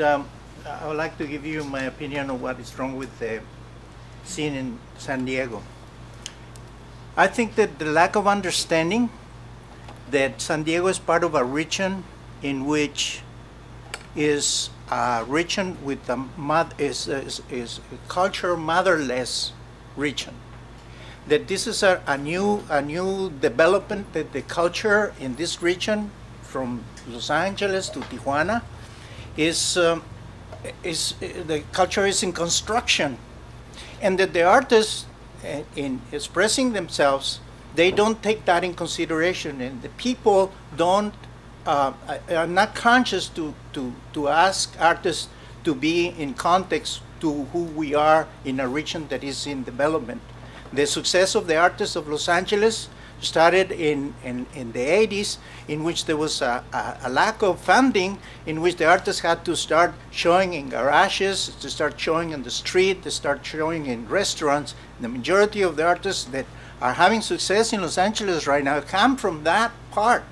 I would like to give you my opinion on what is wrong with the scene in San Diego. I think that the lack of understanding that San Diego is part of a region in which is a region with is a culture motherless region. That this is a new development, that the culture in this region from Los Angeles to Tijuana the culture is in construction, and that the artists in expressing themselves, they don't take that in consideration, and the people don't are not conscious to ask artists to be in context to who we are in a region that is in development. The success of the artists of Los Angeles started in the 80s, in which there was a lack of funding, in which the artists had to start showing in garages, to start showing on the street, to start showing in restaurants. The majority of the artists that are having success in Los Angeles right now come from that part,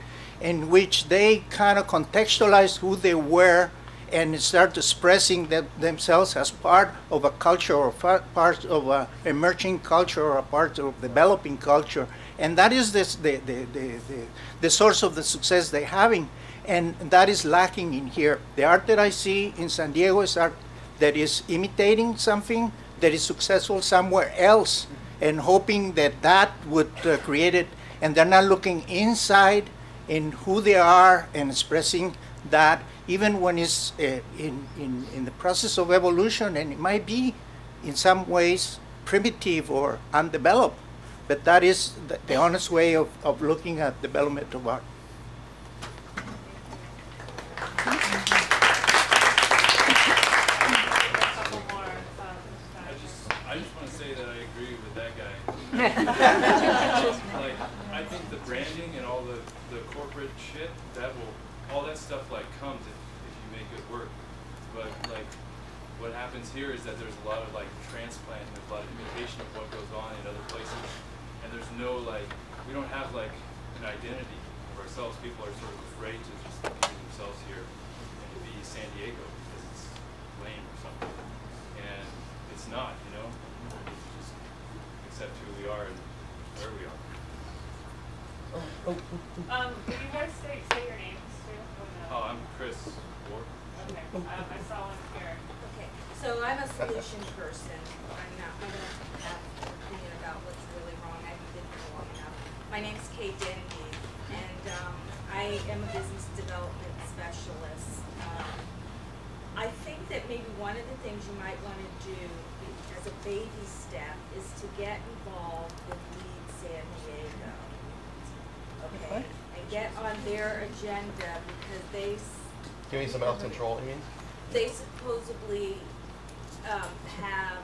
in which they kind of contextualized who they were and start expressing themselves as part of a culture, or part of an emerging culture, or a part of developing culture. And that is the source of the success they're having. And that is lacking in here. The art that I see in San Diego is art that is imitating something that is successful somewhere else, and hoping that that would create it. And they're not looking inside in who they are and expressing that, even when it's in the process of evolution, and it might be in some ways primitive or undeveloped, but that is the honest way of looking at development of art. I just want to say that I agree with that guy. Like, I think the branding and all the corporate shit, all that stuff like comes if you make it work. But like, what happens here is that there's a lot of like transplant, and there's a lot of imitation of what goes on in other places, and there's no like, we don't have like an identity of ourselves. People are sort of afraid to just be themselves here and to be San Diego because it's lame or something, and it's not, you know. Just accept who we are and where we are. Could you guys say your names too? Oh, I'm Chris Ward. Okay, I saw one here. Okay, so I'm a solution person. I don't have an opinion about what's really wrong. I've been here long enough. My name's Kay Denby, and I am a business development specialist. I think that maybe one of the things you might want to do as a baby step is to get involved with Lead San Diego. Okay, and get on their agenda, because they... Give me some self-control, you mean? They supposedly have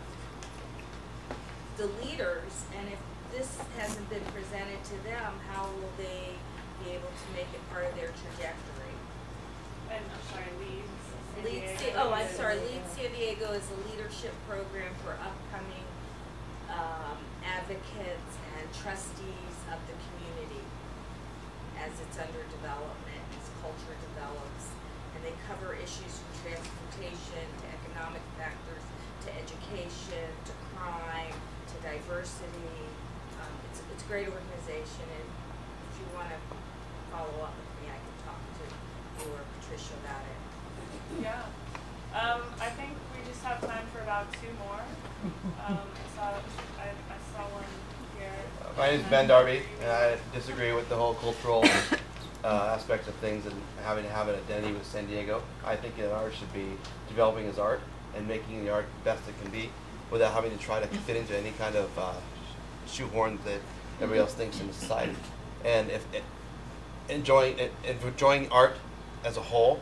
the leaders, and if this hasn't been presented to them, how will they be able to make it part of their trajectory? And I'm sorry, Lead San Diego is a leadership program for upcoming advocates and trustees of the community as it's under development, as culture develops. And they cover issues from transportation to economic factors, to education, to crime, to diversity. It's a great organization, and if you want to follow up with me, I can talk to you or Patricia about it. Yeah. I think we just have time for about 2 more. I saw one here. My name is Ben Darby, and I disagree with the whole cultural aspect of things and having to have an identity with San Diego. I think that art should be developing as art and making the art the best it can be, without having to try to fit into any kind of shoehorn that everybody else thinks in society. And if enjoying art as a whole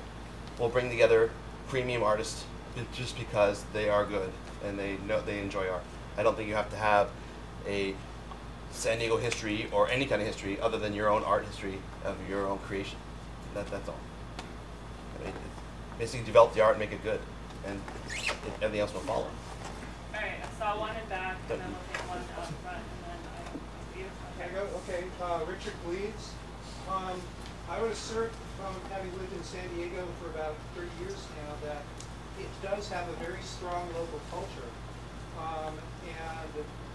will bring together premium artists just because they are good and they know they enjoy art. I don't think you have to have a San Diego history or any kind of history other than your own art history of your own creation. That's all. I mean, basically develop the art and make it good, and everything else will follow. All right, I saw one in back, and then we'll take one out front, and then Okay, Richard Bleeds. I would assert, from having lived in San Diego for about 30 years now, that does have a very strong local culture, and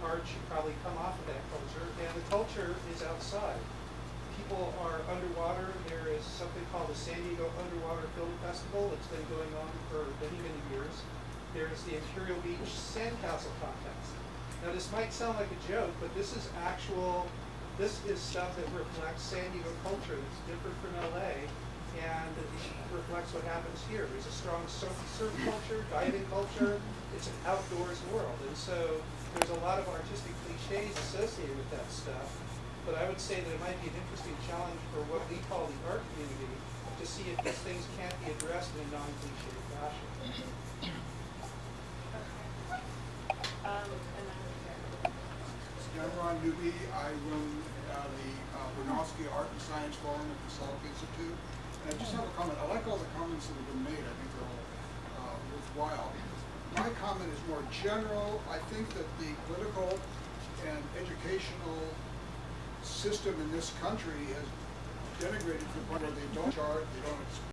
art should probably come off of that culture, and the culture is outside. People are underwater. There is something called the San Diego Underwater Film Festival. It's been going on for many, many years. There's the Imperial Beach Sandcastle Contest. Now this might sound like a joke, but this is stuff that reflects San Diego culture that's different from LA, and it reflects what happens here. There's a strong surf culture, diving culture. It's an outdoors world, and so there's a lot of artistic cliches associated with that stuff. But I would say that it might be an interesting challenge for what we call the art community to see if these things can't be addressed in a non-cliche fashion. And then I'm Ron Newby. I run the Bernowski Art and Science Forum at the Salk Institute. And I just have a comment. I like all the comments that have been made. I think they're all worthwhile. My comment is more general. I think that the political and educational system in this country has denigrated to the point where they don't charge, they don't